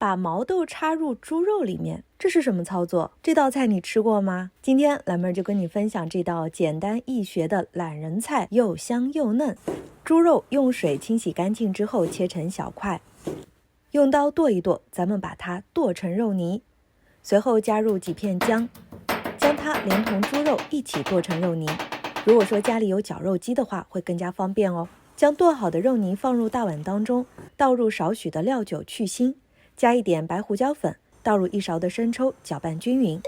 把毛豆插入猪肉里面，这是什么操作？这道菜你吃过吗？今天蓝妹儿就跟你分享这道简单易学的懒人菜，又香又嫩。猪肉用水清洗干净之后切成小块，用刀剁一剁，咱们把它剁成肉泥。随后加入几片姜，将它连同猪肉一起剁成肉泥。如果说家里有绞肉机的话，会更加方便哦。将剁好的肉泥放入大碗当中，倒入少许的料酒去腥，加一点白胡椒粉，倒入1勺的生抽，搅拌均匀。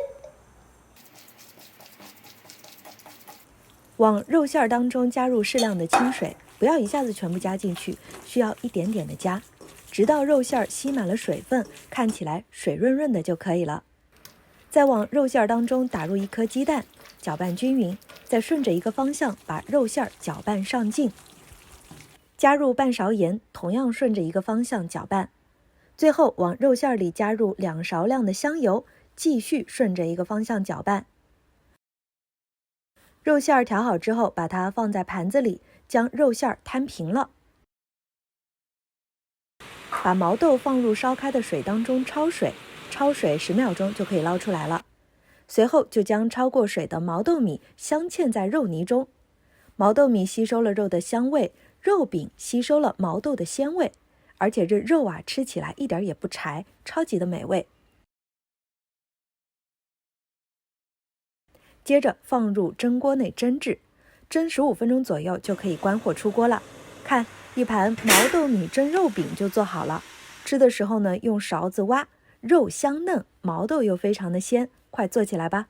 往肉馅当中加入适量的清水，不要一下子全部加进去，需要一点点的加，直到肉馅吸满了水分，看起来水润润的就可以了。再往肉馅当中打入1颗鸡蛋，搅拌均匀，再顺着一个方向把肉馅搅拌上劲。加入半勺盐，同样顺着一个方向搅拌。最后往肉馅里加入2勺量的香油，继续顺着一个方向搅拌。肉馅调好之后，把它放在盘子里，将肉馅摊平了。把毛豆放入烧开的水当中焯水，焯水10秒钟就可以捞出来了。随后就将焯过水的毛豆米镶嵌在肉泥中，毛豆米吸收了肉的香味，肉饼吸收了毛豆的鲜味，而且这肉啊吃起来一点也不柴，超级的美味。接着放入蒸锅内蒸制，蒸15分钟左右就可以关火出锅了。看，一盘毛豆米蒸肉饼就做好了。吃的时候呢，用勺子挖，肉香嫩，毛豆又非常的鲜，快做起来吧。